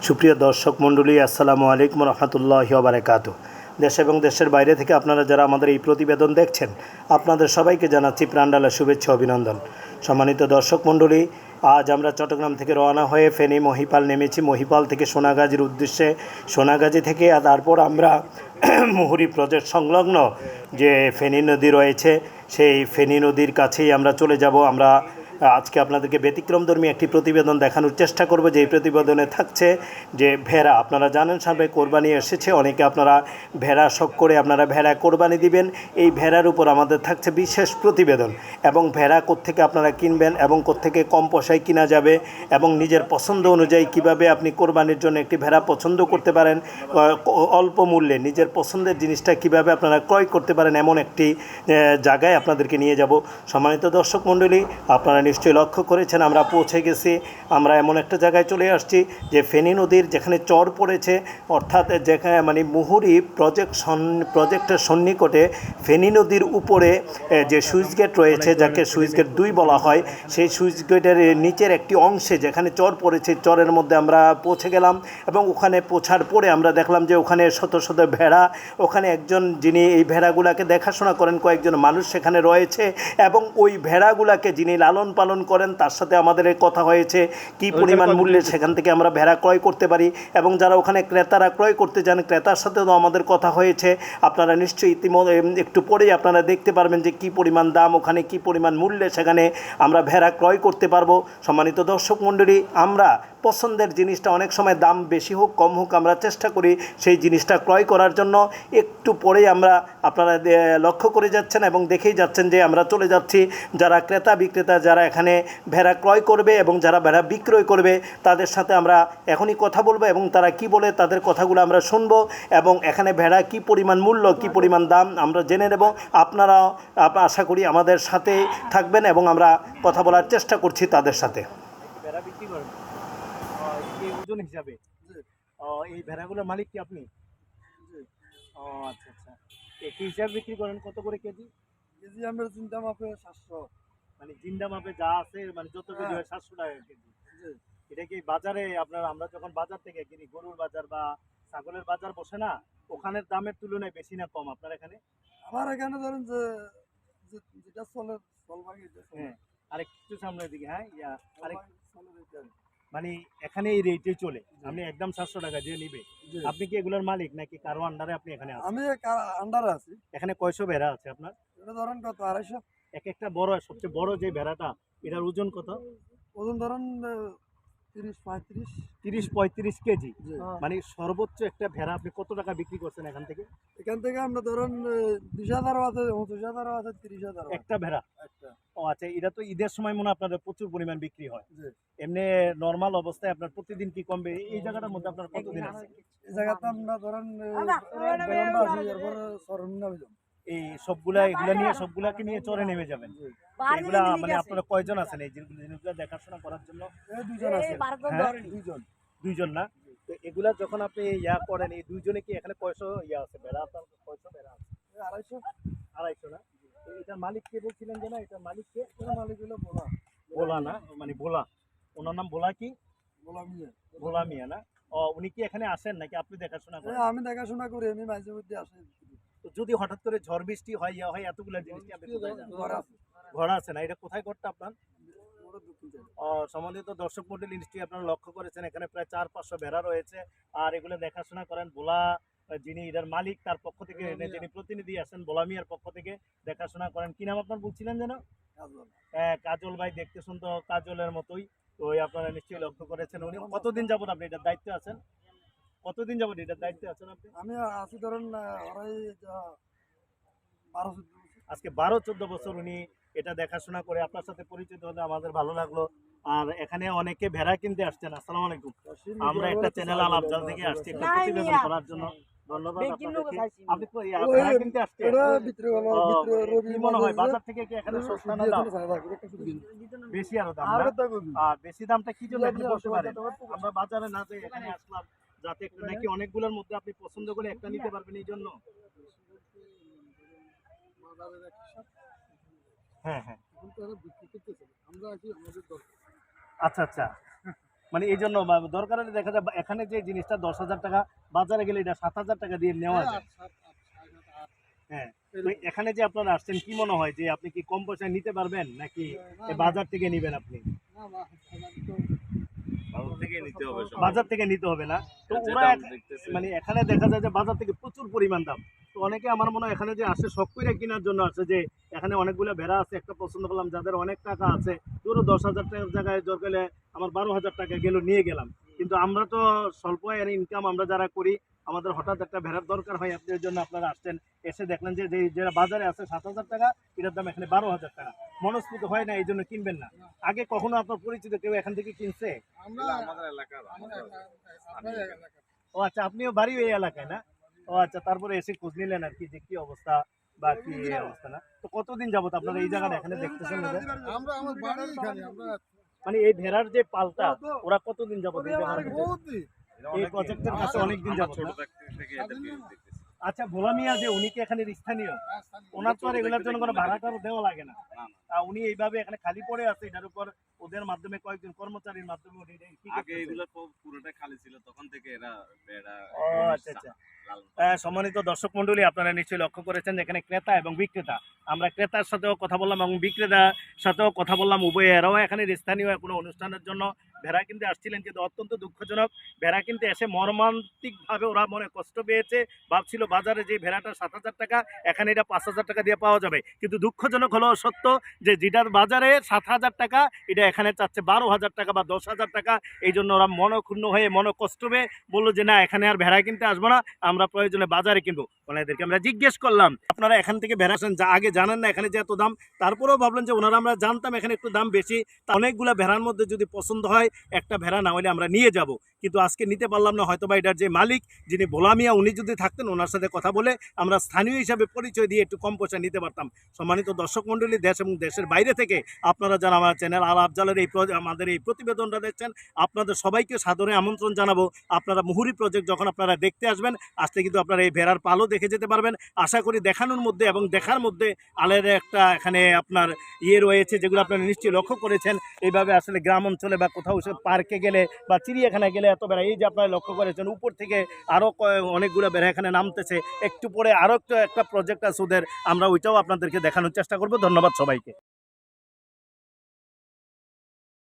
সুপ্রিয় দর্শক মণ্ডলী, আসসালামু আলাইকুম রহমতুল্লাহি ওয়া বারাকাতুহু। দেশ এবং দেশের বাইরে থেকে আপনারা যারা আমাদের এই প্রতিবেদন দেখছেন, আপনাদের সবাইকে জানাচ্ছি প্রাণঢালা শুভেচ্ছা অভিনন্দন। সম্মানিত দর্শক মণ্ডলী, আজ আমরা চট্টগ্রাম থেকে রওনা হয়ে ফেনী মহিপাল নেমেছি। মহিপাল থেকে সোনাগাজীর উদ্দেশ্যে, সোনাগাজী থেকে তারপর আমরা মুহুরী প্রজেক্ট সংলগ্ন যে ফেনী নদী রয়েছে, সেই ফেনী নদীর কাছেই আমরা চলে যাব। আমরা আজকে আপনাদেরকে ব্যতিক্রমধর্মী একটি প্রতিবেদন দেখানোর চেষ্টা করব। যে প্রতিবেদনে থাকছে যে ভেড়া, আপনারা জানেন সামনে কোরবানি এসেছে, অনেকে আপনারা ভেড়া শখ করে আপনারা ভেড়া কোরবানি দিবেন। এই ভেড়ার উপর আমাদের থাকছে বিশেষ প্রতিবেদন, এবং ভেড়া কোত্থেকে আপনারা কিনবেন এবং কোত্থেকে কম পয়সায় কিনা যাবে, এবং নিজের পছন্দ অনুযায়ী কিভাবে আপনি কোরবানির জন্য একটি ভেড়া পছন্দ করতে পারেন অল্প মূল্যে, নিজের পছন্দের জিনিসটা কিভাবে আপনারা ক্রয় করতে পারেন, এমন একটি জায়গায় আপনাদেরকে নিয়ে যাব। সম্মানিত দর্শক মণ্ডলী, আপনারা নিশ্চয়ই লক্ষ্য করেছেন আমরা পৌঁছে গেছি। আমরা এমন একটা জায়গায় চলে আসছি যে ফেনী নদীর যেখানে চর পড়েছে, অর্থাৎ যেখানে মানে মুহুরী প্রজেক্টের সন্নিকটে ফেনী নদীর উপরে যে সুইচ গেট রয়েছে, যাকে সুইচ গেট 2 বলা হয়, সেই সুইচ গেটের নিচের একটি অংশে যেখানে চর পড়েছে, চরের মধ্যে আমরা পৌঁছে গেলাম। এবং ওখানে পৌঁছার পরে আমরা দেখলাম যে ওখানে শত শত ভেড়া, ওখানে একজন যিনি এই ভেড়াগুলাকে দেখাশোনা করেন, কয়েকজন মানুষ সেখানে রয়েছে, এবং ওই ভেড়াগুলাকে যিনি লালন পালন করেন তার সাথে আমাদের কথা হয়েছে কি পরিমাণ মূল্যে সেখান থেকে আমরা ভেড়া ক্রয় করতে পারি, এবং যারা ওখানে ক্রেতারা ক্রয় করতে যান ক্রেতার সাথেও আমাদের কথা হয়েছে। আপনারা নিশ্চয়ই ইতিমধ্যে একটু পরেই আপনারা দেখতে পারবেন যে কি পরিমাণ দাম, ওখানে কি পরিমাণ মূল্যে সেখানে আমরা ভেড়া ক্রয় করতে পারবো। সম্মানিত দর্শক মণ্ডলী, আমরা পছন্দের জিনিসটা অনেক সময় দাম বেশি হোক কম হোক আমরা চেষ্টা করি সেই জিনিসটা ক্রয় করার জন্য। একটু পরেই আমরা আপনারা লক্ষ্য করে যাচ্ছেন এবং দেখেই যাচ্ছেন যে আমরা চলে যাচ্ছি। যারা ক্রেতা বিক্রেতা যারা এখানে ভেড়া ক্রয় করবে এবং যারা ভেড়া বিক্রয় করবে তাদের সাথে আমরা এখনই কথা বলবো, এবং তারা কি বলে তাদের কথাগুলো আমরা শুনবো, এবং এখানে ভেড়া কি পরিমাণ মূল্য কি পরিমাণ দাম আমরা জেনে নেব। আপনারা আশা করি আমাদের সাথে থাকবেন এবং আমরা কথা বলার চেষ্টা করছি তাদের সাথে। ভেড়া বিক্রি করেন ওজন হিসাবে, এই ভেড়াগুলোর মালিক কি আপনি? ও আচ্ছা আচ্ছা, কি হিসাবে বিক্রি করেন, কত করে কেজি? কেজি আমরা জিন্দা মাপে 700, মানে জিন্দা মাপে যা আছে মানে যত কেজি হয় 700 টাকা কেজি। এটা কি বাজারে আপনার, আমরা যখন বাজার থেকে কিনি, গরুর বাজার বা ছাগলের বাজার বসে না, ওখানের দামের তুলনায় বেশি না কম আপনার এখানে? আমার এখানে ধরেন যে যেটা চলে চলবাগে হ্যাঁ, আরেকটু সামনের দিকে, হ্যাঁ আরেক, মানে এখানে এই রেটে চলে, আপনি একদম 700 টাকা দিয়ে নিবে। আপনি কি এগুলোর মালিক নাকি কারো আন্ডারে আপনি এখানে আছেন? আমি আন্ডারে আছি। এখানে কয়শো ভেড়া আছে আপনার? এটা ধরেন কত 250। এক একটা বড়, সবচেয়ে বড় যে ভেড়াটা, এটার ওজন কত? ওজন ধরেন 30-35। 30-35 কেজি। জি। মানে সর্বোচ্চ একটা ভেড়া আপনি কত টাকা বিক্রি করছেন এখান থেকে? এখান থেকে আমরা ধরেন 20,000 আছে, 29,000 আছে, 30,000 একটা ভেড়া? একটা। ও আচ্ছা, এটা তো ঈদের সময় মনে হয় আপনাদের প্রচুর পরিমাণ বিক্রি হয়। জি। এমনি নরমাল অবস্থায় আপনার প্রতিদিন কি কমবে? এই জায়গাটার মধ্যে আপনার কতদিন আছে? এই জায়গাতে আমরা ধরেন বেরোন্ডা আছি, এরপর সরঞ্জাম যাব। এই এগুলা নিয়ে সবগুলাকে নিয়ে চরে নেমে যাবেন? এগুলা মানে আপনারা কয়জন আছেন এই জিনিসগুলো দেখাশোনা করার জন্য? এই দুজন আছে। হ্যাঁ? দুজন। দুইজন না? তো এগুলা যখন আপনি ইয়া করেন, এই দুইজনে কি এখানে কয়শো ইয়া আছে ভেড়া, আপনার কয়শো ভেড়া আছে? 250। 250 না? এটার মালিক কে বলছিলেন যে? না, এটার মালিক কে? মালিক হলো ভোলা। ভোলা না, মানে ভোলা, ওনার নাম ভোলা কি? ভোলা মিয়া। ভোলা মিয়া না? ও, উনি কি এখানে আসেন নাকি আপনি দেখাশোনা করেন? আমি দেখাশোনা করি, আমি মাঝে মধ্যে আসি। তো যদি হঠাৎ করে ঝড় বৃষ্টি হয়, ইয়া হয়, এতগুলা জিনিস কি আপনি কোথায় যান? ঘর আছে। ঘর আছে না? এটা কোথায় ঘরটা আপনার? ওরা দক্ষিণ সাইড। সম্বন্ধিত দর্শক মন্ডলী, নিশ্চয়ই আপনারা লক্ষ্য করেছেন এখানে প্রায় 400-500 ভেড়া রয়েছে, আর এগুলো দেখাশোনা করেন ভোলা, যিনি এটার মালিক তার পক্ষ থেকে, যিনি প্রতিনিধি আছেন ভোলা মিয়ার পক্ষ থেকে দেখাশোনা করেন। কি নাম আপনার বলছিলেন যেন? কাজল। হ্যাঁ, কাজল ভাই, দেখতে শুনতো কাজলের মতোই। তো আপনারা নিশ্চয়ই লক্ষ্য করেছেন। উনি কতদিন যাবত আপনি এটার দায়িত্বে আছেন? কতদিন যাবত এটার দায়িত্বে আছেন আপনি? আমি আছি ধরেন ওরাই 12-14 বছর। আজকে 12-14 বছর উনি এটা দেখাশোনা করে। আপনার সাথে পরিচিত হতে আমাদের ভালো লাগলো। আর এখানে অনেকে ভেড়া কিনতে আসছেন। আসসালামু আলাইকুম। আমরা একটা চ্যানেল আল আফজাল থেকে আসছি একটা প্রতিবেদন করার জন্য। ধন্যবাদ আপনাদেরকে। আপনি তো ভেড়া কিনতে আসছেন? এটা ভিতরে হলো, ভিতরে রবি কি মনে হয় বাজার থেকে কি এখানে সস্তা না দাম? বেশি আরো দাম না? আর বেশি দামটা কি জন্য আপনি বলতে পারেন? আমরা বাজারে না যাই এখানে আসলাম, যাতে নাকি অনেকগুলোর মধ্যে আপনি পছন্দ করে একটা নিতে পারবেন এই জন্য। হ্যাঁ হ্যাঁ, আচ্ছা আচ্ছা, মানে এই জন্য দরকার হলে দেখা যায় এখানে যে জিনিসটা 10,000 টাকা, বাজারে গেলে এটা 7,000 টাকা দিয়ে নেওয়া যায়। হ্যাঁ, তো এখানে যে আপনারা আসছেন কি মনে হয় যে আপনি কি কম পয়সায় নিতে পারবেন নাকি এই বাজার থেকে নেবেন আপনি? বাজার থেকে নিতে হবে না তো ওরা মানে এখানে দেখা যায় যে বাজার থেকে প্রচুর পরিমাণ দাম। তো অনেকে আমার মনে হয় এখানে যে আসে শখ করে কেনার জন্য আসে, যে এখানে অনেকগুলো ভেড়া আছে, একটা পছন্দ করলাম, যাদের অনেক টাকা আছে, ধরো 10,000 টাকার জায়গায় দরকার আমার 12,000 টাকা গেল নিয়ে গেলাম। কিন্তু আমরা তো স্বল্প আয়ের ইনকাম আমরা যারা করি, আমাদের হঠাৎ একটা ভেড়ার দরকার হয়, আপনার জন্য আপনারা আসছেন, এসে দেখলেন যে যেটা বাজারে আছে 7,000 টাকা, এটার দাম এখানে 12,000 টাকা, মনস্ফূর্ত হয় না, এই জন্য কিনবেন না। আগে কখনো আপনার পরিচিত কেউ এখান থেকে কিনছে? ও আচ্ছা, আপনিও বাড়ি এই এলাকায় না? ও আচ্ছা, তারপরে এসে খোঁজ নিলেন আর কি যে কি অবস্থা বা কি অবস্থা না। তো কতদিন যাবত আপনারা এই জায়গাটা এখানে দেখতেছেন? মানে এই ভেড়ার যে পালটা, ওরা কতদিন যাবত এই জায়গাটা এই প্রজেক্টের কাছে? অনেকদিন যাবত না? আচ্ছা, ভোলা মিয়া যে উনি কি এখানে স্থানীয়? ওনার তো আর এগুলোর জন্য কোনো ভাড়া টাড়া দেওয়া লাগে না। উনি এইভাবে এখানে খালি পড়ে আছে, এটার উপর ওদের মাধ্যমে কয়েকজন কর্মচারীর মাধ্যমে উনি আগে এগুলো পুরোটা খালি ছিল, তখন থেকে এরা বেড়া। ও আচ্ছা আচ্ছা। সম্মানিত দর্শক মন্ডলী, আপনারা নিশ্চয়ই লক্ষ্য করেছেন এখানে ক্রেতা এবং বিক্রেতা, আমরা ক্রেতার সাথেও কথা বললাম এবং বিক্রেতার সাথেও কথা বললাম, উভয় এরাও এখানে স্থানীয় কোনো অনুষ্ঠানের জন্য ভেড়া কিনতে আসছিলেন, কিন্তু অত্যন্ত দুঃখজনক, ভেড়া কিনতে এসে মর্মান্তিকভাবে ওরা মনে কষ্ট পেয়েছে। ভাবছিল বাজারে যে ভেড়াটা 7,000 টাকা, এখানে এটা 5,000 টাকা দিয়ে পাওয়া যাবে, কিন্তু দুঃখজনক হলো সত্য যে যেটার বাজারে 7,000 টাকা, এটা এখানে চাচ্ছে 12,000 টাকা বা 10,000 টাকা। এই জন্য ওরা মনক্ষুণ্ণ হয়ে কষ্ট পেয়ে বললো যে না, এখানে আর ভেড়া কিনতে আসবো না, আমরা প্রয়োজনে বাজারে কিনবো। ওনাদেরকে আমরা জিজ্ঞেস করলাম, আপনারা এখান থেকে ভেড়া আসেন, যা আগে জানেন না এখানে যে এত দাম? তারপরেও ভাবলেন যে ওনারা আমরা জানতাম এখানে একটু দাম বেশি, তা অনেকগুলো ভেড়ার মধ্যে যদি পছন্দ হয়, একটা ভেড়া না হলে আমরা নিয়ে যাব, কিন্তু আজকে নিতে পারলাম না। হয়তো বা এটার যে মালিক, যিনি ভোলা মিয়া, উনি যদি থাকতেন, ওনার সাথে কথা বলে আমরা স্থানীয় হিসাবে পরিচয় দিয়ে একটু কম পয়সা নিতে পারতাম। সম্মানিত দর্শক মণ্ডলী, দেশ এবং দেশের বাইরে থেকে আপনারা যারা আমার চ্যানেল আল আফজালের আমাদের এই প্রতিবেদনটা দেখছেন, আপনাদের সবাইকে সাদরে আমন্ত্রণ জানাবো। আপনারা মুহুরী প্রজেক্ট যখন আপনারা দেখতে আসবেন, আসতে কিন্তু আপনারা এই ভেড়ার পালও দেখে যেতে পারবেন। আশা করি দেখানোর মধ্যে এবং দেখার মধ্যে আলের একটা এখানে আপনার রয়েছে, যেগুলো আপনারা নিশ্চয়ই লক্ষ্য করেছেন। এইভাবে আসলে গ্রাম অঞ্চলে বা কোথাও পার্কে গেলে বা চিড়িয়াখানায় গেলে এত বেড়া, এই যে আপনারা লক্ষ্য করেছেন উপর থেকে আরও অনেকগুলো বেড়া এখানে নামতেছে। একটু পরে আরও একটা প্রজেক্ট আছে ওদের, আমরা ওইটাও আপনাদেরকে দেখানোর চেষ্টা করব। ধন্যবাদ সবাইকে।